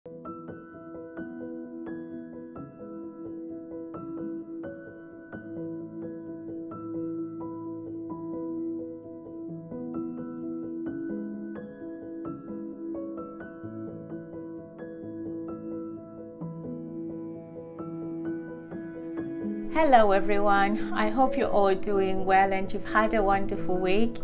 Hello everyone, I hope you're all doing well and you've had a wonderful week.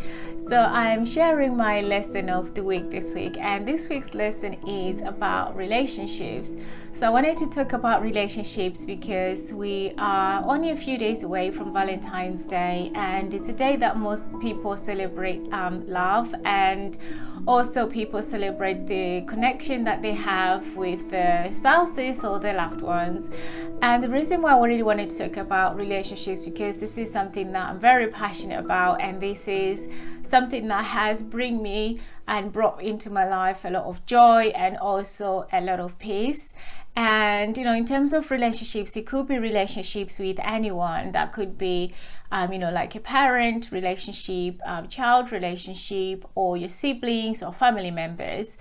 So I'm sharing my lesson of the week this week, and this week's lesson is about relationships. So I wanted to talk about relationships because we are only a few days away from Valentine's Day, and it's a day that most people celebrate love, and also people celebrate the connection that they have with their spouses or their loved ones. And the reason why I really wanted to talk about relationships because this is something that I'm very passionate about, and this is something that has bring me and brought into my life a lot of joy and also a lot of peace. And in terms of relationships, it could be relationships with anyone. That could be like a parent relationship, child relationship, or your siblings or family members.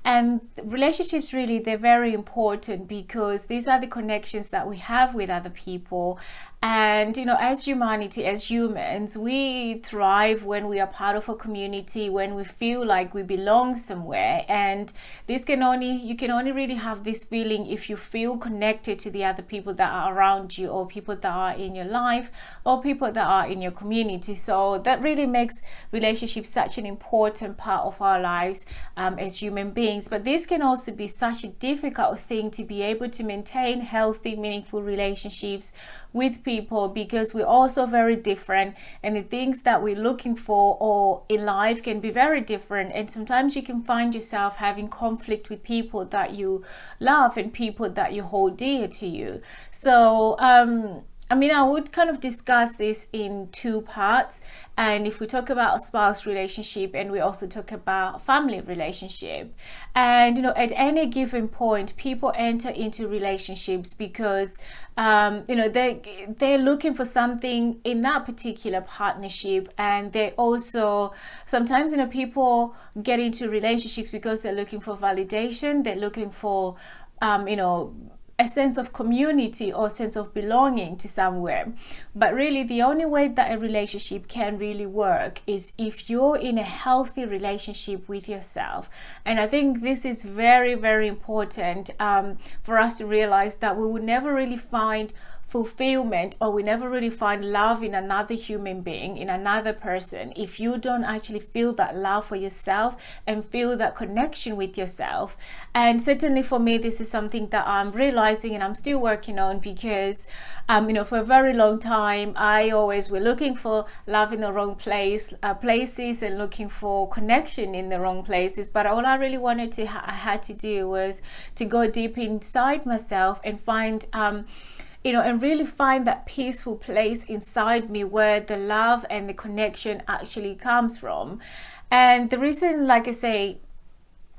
And relationships, really, they're very important because these are the connections that we have with other people. And as humanity, as humans, we thrive when we are part of a community, when we feel like we belong somewhere. And you can only really have this feeling if you feel connected to the other people that are around you, or people that are in your life, or people that are in your community. So that really makes relationships such an important part of our lives as human beings. But this can also be such a difficult thing to be able to maintain healthy, meaningful relationships with people, because we're also very different, and the things that we're looking for or in life can be very different. And sometimes you can find yourself having conflict with people that you love and people that you hold dear to you. So I would kind of discuss this in two parts. And if we talk about a spouse relationship, and we also talk about family relationship, and at any given point, people enter into relationships because they're looking for something in that particular partnership. And they also sometimes people get into relationships because they're looking for validation, they're looking for a sense of community or sense of belonging to somewhere. But really, the only way that a relationship can really work is if you're in a healthy relationship with yourself. And I think this is very, very important for us to realize that we will never really find fulfillment, or we never really find love in another human being, in another person, if you don't actually feel that love for yourself and feel that connection with yourself. And certainly for me, this is something that I'm realizing and I'm still working on, because for a very long time I always were looking for love in the wrong places, and looking for connection in the wrong places. But all I really I had to do was to go deep inside myself and find and really find that peaceful place inside me where the love and the connection actually comes from. And the reason, like I say,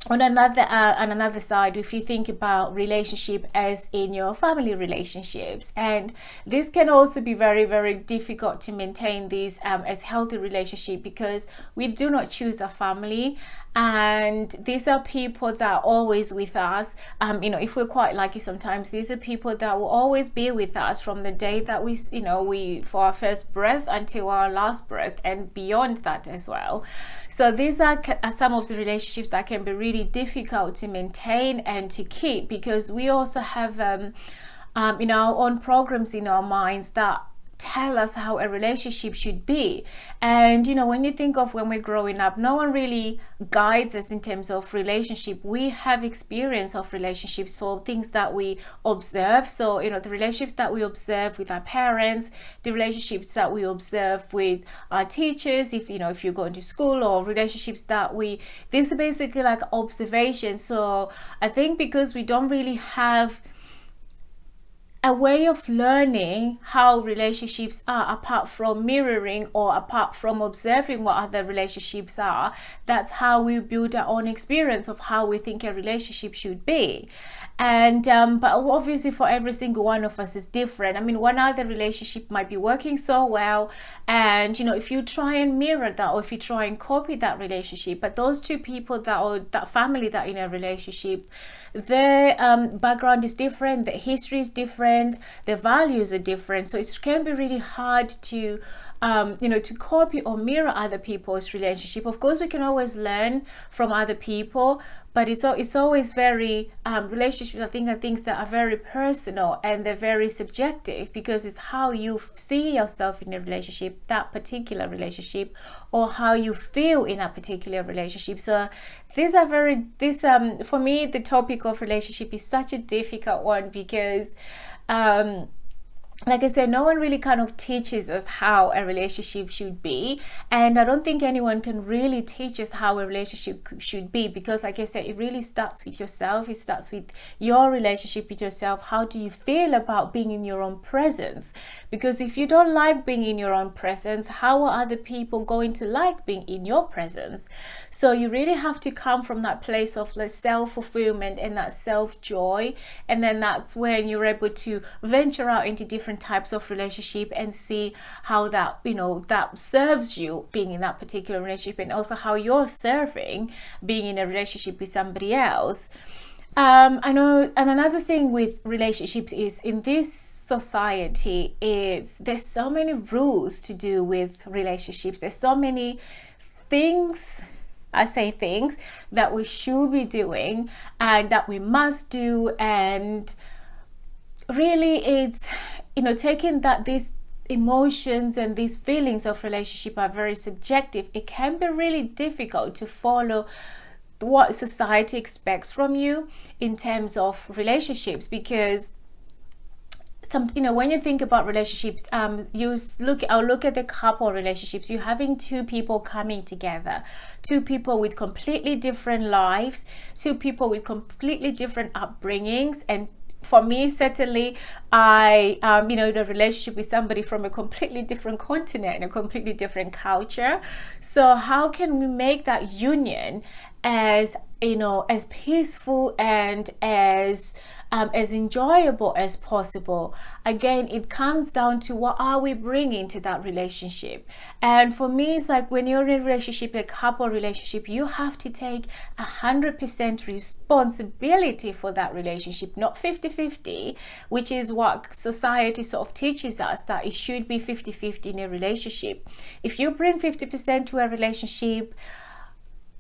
on another side, if you think about relationship as in your family relationships, and this can also be very, very difficult to maintain these as healthy relationship, because we do not choose a family, and these are people that are always with us. If we're quite lucky, sometimes these are people that will always be with us from the day that we for our first breath until our last breath, and beyond that as well. So these are some of the relationships that can be really difficult to maintain and to keep, because we also have our own programs in our minds that tell us how a relationship should be. And when you think of when we're growing up, no one really guides us in terms of relationship. We have experience of relationships, so things that we observe. So the relationships that we observe with our parents, the relationships that we observe with our teachers, if you're going to school, or relationships that these are basically like observations. So I think because we don't really have a way of learning how relationships are, apart from mirroring or apart from observing what other relationships are. That's how we build our own experience of how we think a relationship should be. And but obviously for every single one of us is different. I mean, one other relationship might be working so well, and if you try and mirror that, or if you try and copy that relationship, but those two people that family that are in a relationship, their background is different, their history is different, their values are different, so it can be really hard to to copy or mirror other people's relationship. Of course, we can always learn from other people, but it's always very relationships, I think, are things that are very personal and they're very subjective, because it's how you see yourself in a relationship, that particular relationship, or how you feel in a particular relationship. So for me, the topic of relationship is such a difficult one, because like I said, no one really kind of teaches us how a relationship should be, and I don't think anyone can really teach us how a relationship should be, because like I said, it really starts with yourself. It starts with your relationship with yourself. How do you feel about being in your own presence? Because if you don't like being in your own presence, how are other people going to like being in your presence? So you really have to come from that place of self-fulfillment and that self-joy, and then that's when you're able to venture out into different types of relationship and see how that that serves you being in that particular relationship, and also how you're serving being in a relationship with somebody else. I know, and another thing with relationships is, in this society, there's so many rules to do with relationships. There's so many things, I say things, that we should be doing and that we must do, and really it's taking that these emotions and these feelings of relationship are very subjective. It can be really difficult to follow what society expects from you in terms of relationships, because when you think about relationships, I'll look at the couple relationships. You're having two people coming together, two people with completely different lives, two people with completely different upbringings. And for me, certainly, I in a relationship with somebody from a completely different continent and a completely different culture. So how can we make that union as as peaceful and as enjoyable as possible? Again, it comes down to what are we bringing to that relationship. And for me, it's like when you're in a relationship, a couple relationship, you have to take 100% responsibility for that relationship, not 50-50, which is what society sort of teaches us, that it should be 50-50 in a relationship. If you bring 50% to a relationship,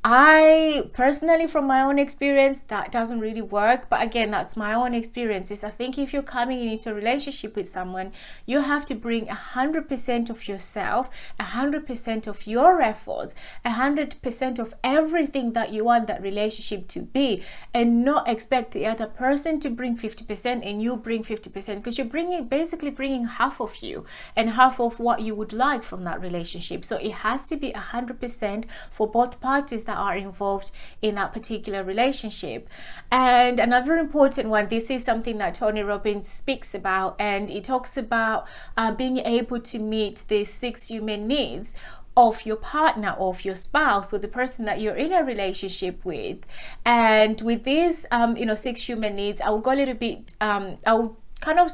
I personally, from my own experience, that doesn't really work. But again, that's my own experiences. I think if you're coming into a relationship with someone, you have to bring 100% of yourself, 100% of your efforts, 100% of everything that you want that relationship to be, and not expect the other person to bring 50% and you bring 50%, because you're basically bringing half of you and half of what you would like from that relationship. So it has to be 100% for both parties that are involved in that particular relationship. And another important one, this is something that Tony Robbins speaks about, and he talks about being able to meet the 6 human needs of your partner, of your spouse, or the person that you're in a relationship with. And with these 6 human needs, I will go a little bit I'll kind of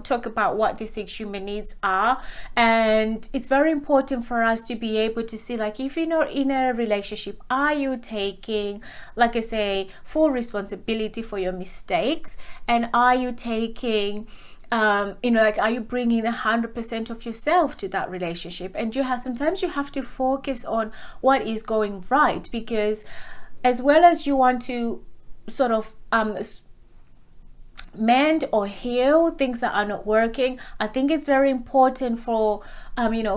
talk about what the 6 human needs are. And it's very important for us to be able to see, like, if you're in a relationship, are you taking, like I say, full responsibility for your mistakes? And are you taking are you bringing 100% of yourself to that relationship? And sometimes you have to focus on what is going right, because as well as you want to sort of mend or heal things that are not working, I think it's very important for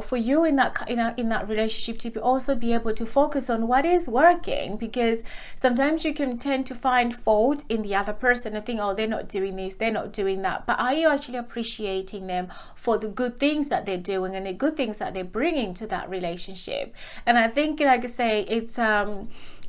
for you in that relationship to also be able to focus on what is working, because sometimes you can tend to find fault in the other person and think, oh, they're not doing this, they're not doing that. But are you actually appreciating them for the good things that they're doing and the good things that they're bringing to that relationship? And I think, like I say,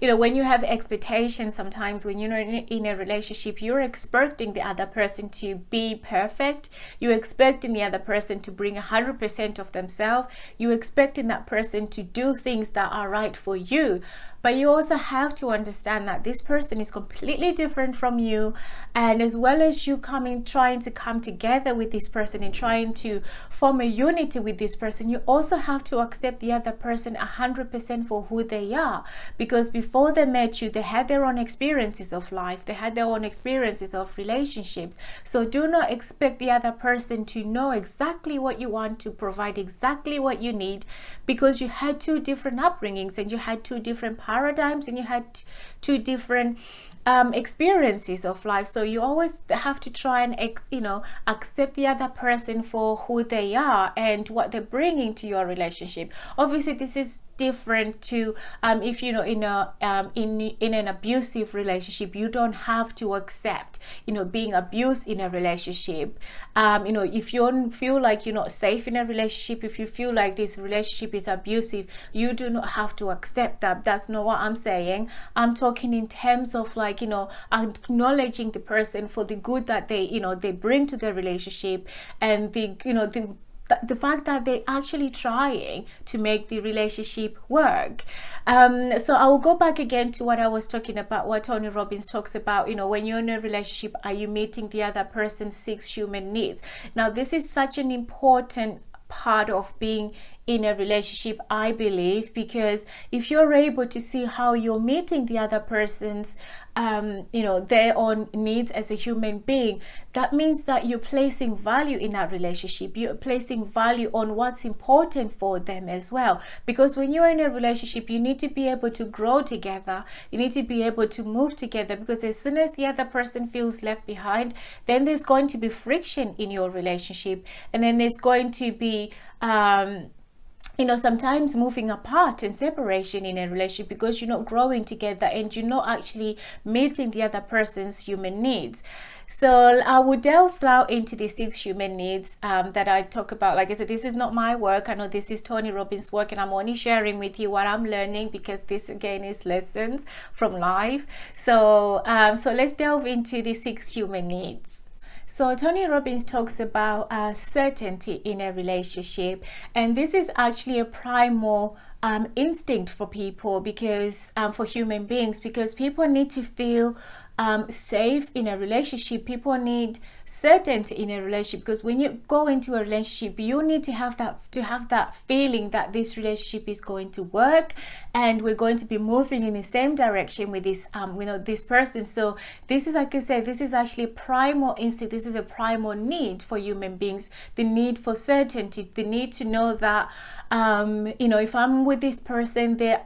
when you have expectations, sometimes when you're in a relationship, you're expecting the other person to be perfect. You're expecting the other person to bring 100% of themselves. You're expecting that person to do things that are right for you. But you also have to understand that this person is completely different from you. And as well as you trying to come together with this person and trying to form a unity with this person, you also have to accept the other person 100% for who they are. Because before they met you, they had their own experiences of life. They had their own experiences of relationships. So do not expect the other person to know exactly what you want, to provide exactly what you need, because you had two different upbringings and you had two different paradigms and you had two different experiences of life. So you always have to try and accept the other person for who they are and what they're bringing to your relationship. Obviously this is different to if in an abusive relationship, you don't have to accept being abused in a relationship. If you feel like you're not safe in a relationship, if you feel like this relationship is abusive, you do not have to accept that. That's not what I'm saying. I'm talking in terms of acknowledging the person for the good that they bring to the relationship, and the fact that they're actually trying to make the relationship work. So I will go back again to what I was talking about, what Tony Robbins talks about. When you're in a relationship, are you meeting the other person's 6 human needs? Now, this is such an important part of being in a relationship, I believe, because if you're able to see how you're meeting the other person's their own needs as a human being, that means that you're placing value in that relationship. You're placing value on what's important for them as well, because when you're in a relationship, you need to be able to grow together. You need to be able to move together, because as soon as the other person feels left behind, then there's going to be friction in your relationship, and then there's going to be sometimes moving apart and separation in a relationship, because you're not growing together and you're not actually meeting the other person's human needs. So I will delve now into the 6 human needs that I talk about. Like I said, this is not my work. I know this is Tony Robbins' work, and I'm only sharing with you what I'm learning, because this again is lessons from life. So let's delve into the 6 human needs. So Tony Robbins talks about certainty in a relationship, and this is actually a primal instinct for people, because for human beings, because people need to feel safe in a relationship. People need certainty in a relationship, because when you go into a relationship, you need to have that feeling that this relationship is going to work and we're going to be moving in the same direction with this this person. So this is, like I said, this is actually a primal instinct. This is a primal need for human beings, the need for certainty, the need to know that if I'm with this person, they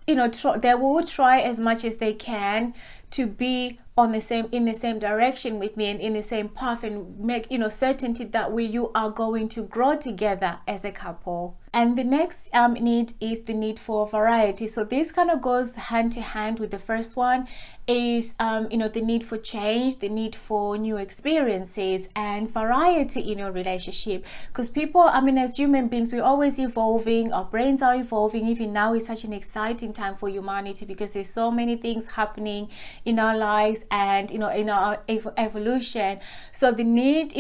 will try as much as they can to be in the same direction with me and in the same path, and make certainty that you are going to grow together as a couple. And the next need is the need for variety. So this kind of goes hand to hand with the first one, is the need for change, the need for new experiences and variety in your relationship. Because people, as human beings, we're always evolving. Our brains are evolving. Even now is such an exciting time for humanity, because there's so many things happening in our lives and in our evolution. So the need,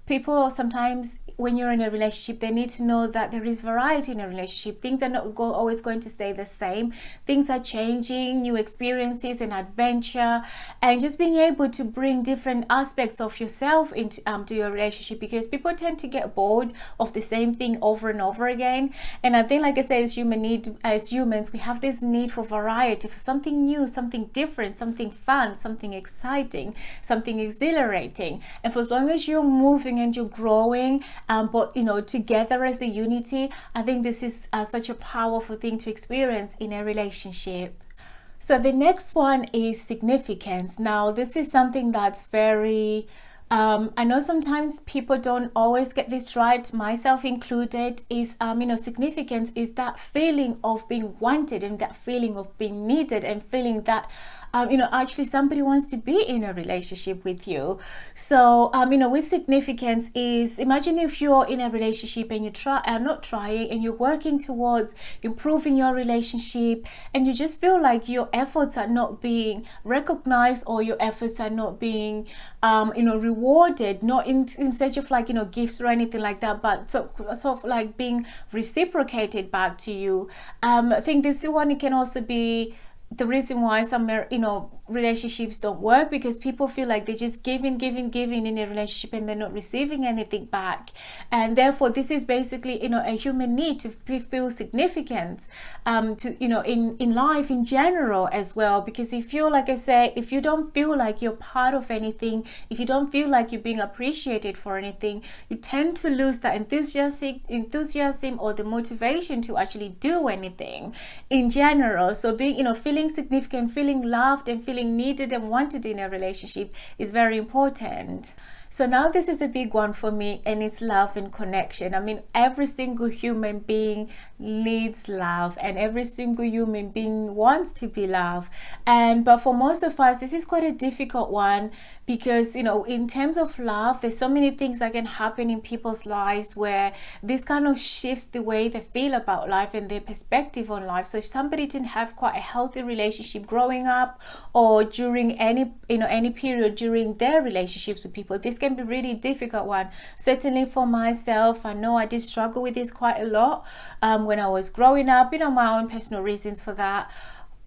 people sometimes, when you're in a relationship, they need to know that there is variety in a relationship. Things are not always going to stay the same. Things are changing, new experiences and adventure, and just being able to bring different aspects of yourself into to your relationship, because people tend to get bored of the same thing over and over again. And I think, like I said, as humans, we have this need for variety, for something new, something different, something fun, something exciting, something exhilarating. And for as long as you're moving and you're growing, but together as a unity, I think this is such a powerful thing to experience in a relationship. So the next one is significance. Now, this is something that's very I know sometimes people don't always get this right, myself included. Is significance is that feeling of being wanted and that feeling of being needed, and feeling that actually somebody wants to be in a relationship with you. So with significance is, imagine if you're in a relationship and you are not trying, and you're working towards improving your relationship, and you just feel like your efforts are not being recognized, or your efforts are not being rewarded, not in search of like gifts or anything like that, but sort of like being reciprocated back to you. I think this one, it can also be the reason why some relationships don't work, because people feel like they're just giving in a relationship and they're not receiving anything back. And therefore this is basically a human need to feel significance to in life in general as well. Because if you, like I say, if you don't feel like you're part of anything, if you don't feel like you're being appreciated for anything, you tend to lose that enthusiasm or the motivation to actually do anything in general. So being feeling significant, feeling loved, and feeling needed and wanted in a relationship is very important. So now this is a big one for me, and it's love and connection. I mean, every single human being needs love, and every single human being wants to be loved. But for most of us, this is quite a difficult one, because in terms of love, there's so many things that can happen in people's lives where this kind of shifts the way they feel about life and their perspective on life. So if somebody didn't have quite a healthy relationship growing up, or during any period during their relationships with people, this can be really difficult one. Certainly for myself, I know I did struggle with this quite a lot when I was growing up, my own personal reasons for that.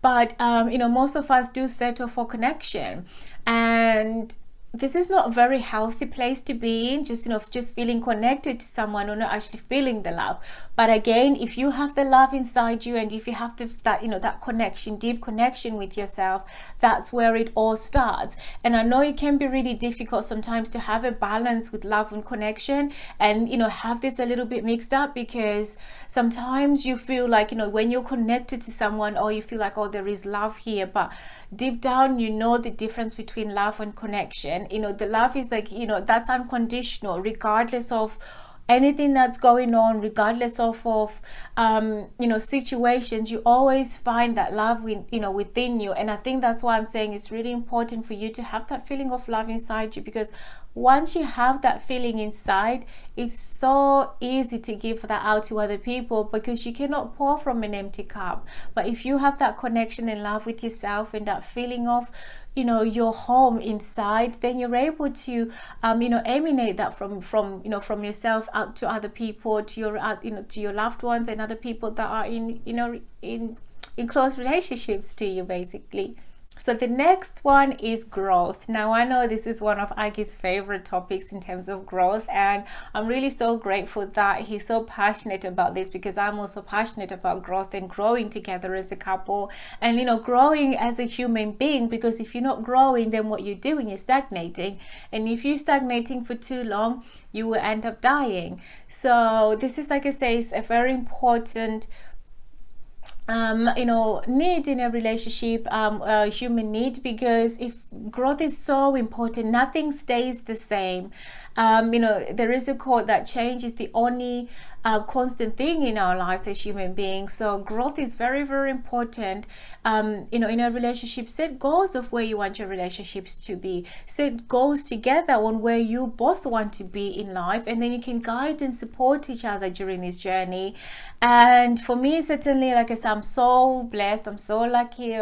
But most of us do settle for connection, and this is not a very healthy place to be in, just feeling connected to someone or not actually feeling the love. But again, if you have the love inside you, and if you have that connection, deep connection with yourself, that's where it all starts. And I know it can be really difficult sometimes to have a balance with love and connection, and have this a little bit mixed up, because sometimes you feel like when you're connected to someone, or you feel like, oh, there is love here, but deep down the difference between love and connection. The love is like that's unconditional, regardless of anything that's going on, regardless of situations. You always find that love within you. And I think that's why I'm saying it's really important for you to have that feeling of love inside you, because once you have that feeling inside, it's so easy to give that out to other people, because you cannot pour from an empty cup. But if you have that connection and love with yourself, and that feeling of your home inside, then you're able to emanate that from yourself out to other people, to your loved ones, and other people that are in close relationships to you, basically. So the next one is growth. Now, I know this is one of Aggie's favorite topics in terms of growth, and I'm really so grateful that he's so passionate about this, because I'm also passionate about growth and growing together as a couple, and growing as a human being. Because if you're not growing, then what you're doing is stagnating, and if you're stagnating for too long, you will end up dying. So this is, like I say, is a very important need in a relationship, a human need, because if growth is so important, nothing stays the same. There is a quote that change is the only constant thing in our lives as human beings. So growth is very, very important. In a relationship, set goals of where you want your relationships to be. Set goals together on where you both want to be in life, and then you can guide and support each other during this journey. And for me, certainly, like I said, I'm so blessed, I'm so lucky,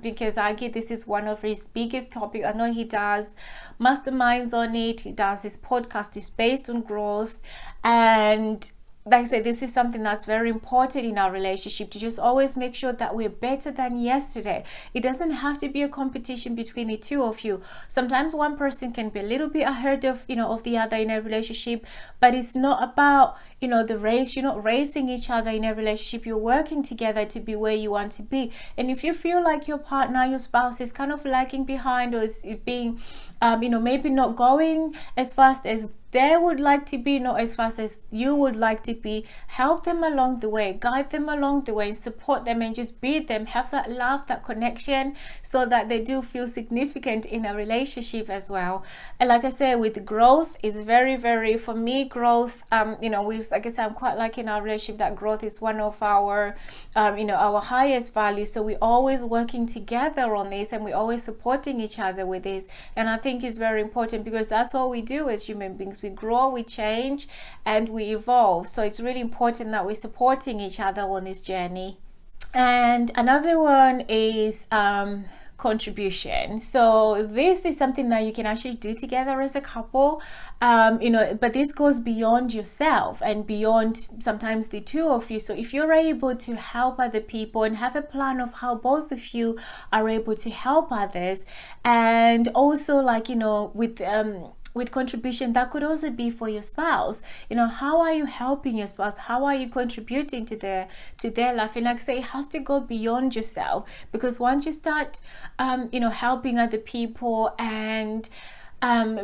because this is one of his biggest topics. I know he does masterminds on it, he does his podcast is based on growth. And like I said, this is something that's very important in our relationship, to just always make sure that we're better than yesterday. It doesn't have to be a competition between the two of you. Sometimes one person can be a little bit ahead of the other in a relationship, but it's not about the race. You're not racing each other in a relationship. You're working together to be where you want to be. And if you feel like your partner, your spouse is kind of lagging behind, or is being maybe not going as fast as they would like to be not as fast as you would like to be. Help them along the way, guide them along the way, support them, and just be them. Have that love, that connection, so that they do feel significant in a relationship as well. And like I said, with growth is very, very, for me, growth, like I said, I'm quite like in our relationship that growth is one of our our highest values. So we're always working together on this, and we're always supporting each other with this. And I think it's very important, because that's all we do as human beings. We grow, we change, and we evolve. So it's really important that we're supporting each other on this journey. And another one is contribution. So this is something that you can actually do together as a couple, but this goes beyond yourself and beyond sometimes the two of you. So if you're able to help other people and have a plan of how both of you are able to help others, and also like with contribution, that could also be for your spouse. How are you helping your spouse? How are you contributing to their life? And like I say, it has to go beyond yourself, because once you start helping other people and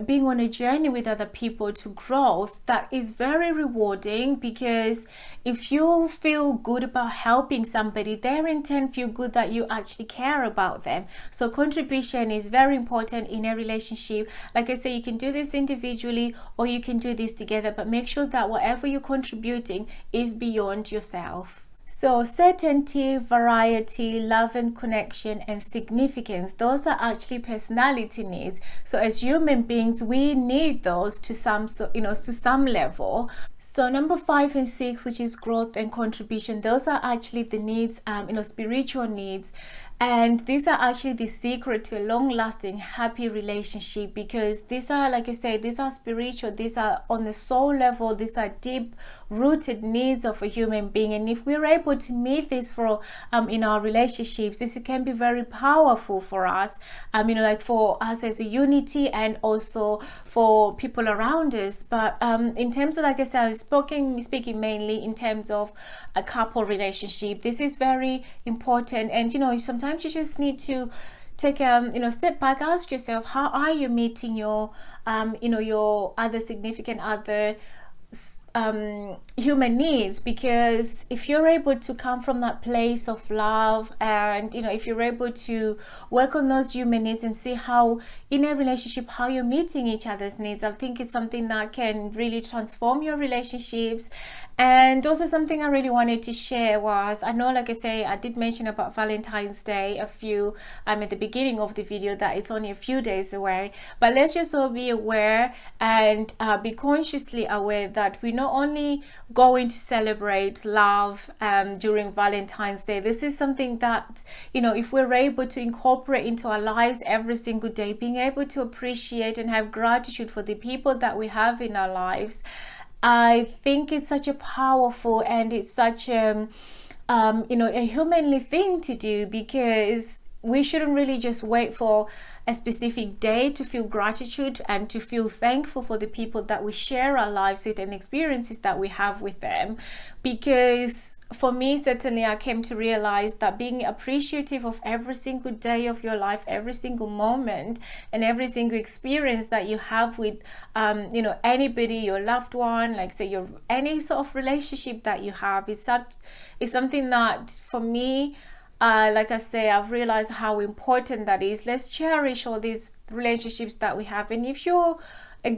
being on a journey with other people to growth, that is very rewarding, because if you feel good about helping somebody, their intent feel good that you actually care about them. So contribution is very important in a relationship. Like I say, you can do this individually or you can do this together, but make sure that whatever you're contributing is beyond yourself. So certainty, variety, love and connection, and significance, those are actually personality needs. So as human beings, we need those to some level. So number 5 and 6, which is growth and contribution, those are actually the needs, spiritual needs. And these are actually the secret to a long-lasting, happy relationship, because these are, like I say, these are spiritual, these are on the soul level, these are deep-rooted needs of a human being. And if we're able to meet this for in our relationships, this can be very powerful for us, like for us as a unity, and also for people around us. But in terms of, like I said, I'm speaking mainly in terms of a couple relationship. This is very important, and sometimes you just need to take step back, ask yourself, how are you meeting your your other significant other human needs? Because if you're able to come from that place of love, and if you're able to work on those human needs and see how in a relationship how you're meeting each other's needs, I think it's something that can really transform your relationships. And also something I really wanted to share was, I know, like I say, I did mention about Valentine's Day at the beginning of the video, that it's only a few days away, but let's just all be aware and be consciously aware that we're not only going to celebrate love during Valentine's Day. This is something that if we're able to incorporate into our lives every single day, being able to appreciate and have gratitude for the people that we have in our lives, I think it's such a powerful, and it's such a humanly thing to do, because we shouldn't really just wait for a specific day to feel gratitude and to feel thankful for the people that we share our lives with and experiences that we have with them. Because for me, certainly, I came to realize that being appreciative of every single day of your life, every single moment, and every single experience that you have with anybody, your loved one, like say any sort of relationship that you have, is something that for me, like I say, I've realized how important that is. Let's cherish all these relationships that we have. And if you're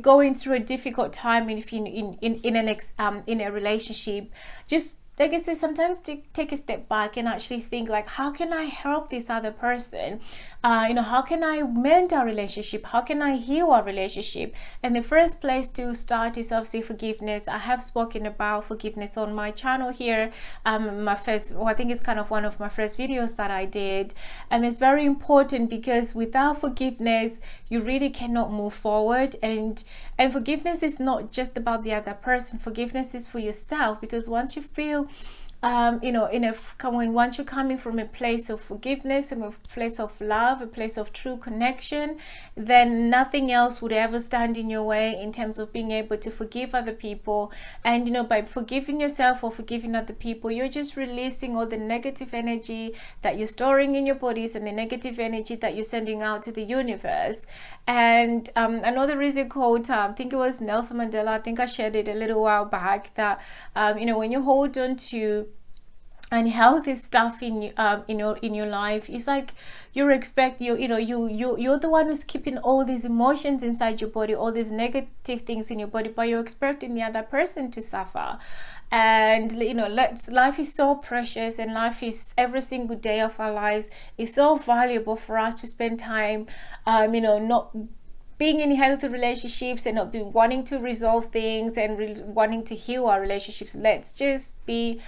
going through a difficult time, and if you in a relationship, just like I said, sometimes to take a step back and actually think, like, how can I help this other person? How can I mend our relationship? How can I heal our relationship? And the first place to start is obviously forgiveness. I have spoken about forgiveness on my channel here. I think it's kind of one of my first videos that I did. And it's very important, because without forgiveness, you really cannot move forward. And forgiveness is not just about the other person. Forgiveness is for yourself, because once you feel once you're coming from a place of forgiveness and a place of love, a place of true connection, then nothing else would ever stand in your way in terms of being able to forgive other people. And by forgiving yourself or forgiving other people, you're just releasing all the negative energy that you're storing in your bodies and the negative energy that you're sending out to the universe. And I know there is a quote, I think it was Nelson Mandela, I think I shared it a little while back, that when you hold on to unhealthy stuff in your life, it's like you're the one who's keeping all these emotions inside your body, all these negative things in your body, but you're expecting the other person to suffer. And life is so precious, and life is, every single day of our lives is so valuable for us to spend time not being in healthy relationships and not be wanting to resolve things and wanting to heal our relationships. Let's just be,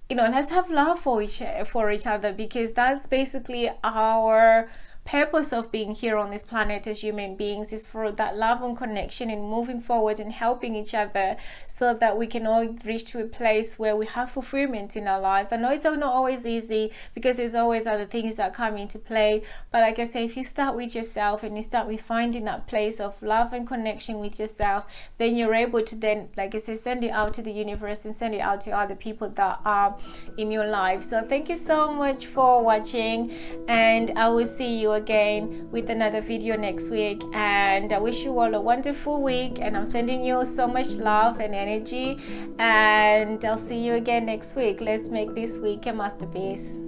let's have love for each other, because that's basically our purpose of being here on this planet as human beings, is for that love and connection and moving forward and helping each other, so that we can all reach to a place where we have fulfillment in our lives. I know it's not always easy, because there's always other things that come into play, but like I say, if you start with yourself and you start with finding that place of love and connection with yourself, then you're able to then, like I say, send it out to the universe and send it out to other people that are in your life. So thank you so much for watching, and I will see you again with another video next week. And I wish you all a wonderful week, and I'm sending you so much love and energy, and I'll see you again next week. Let's make this week a masterpiece.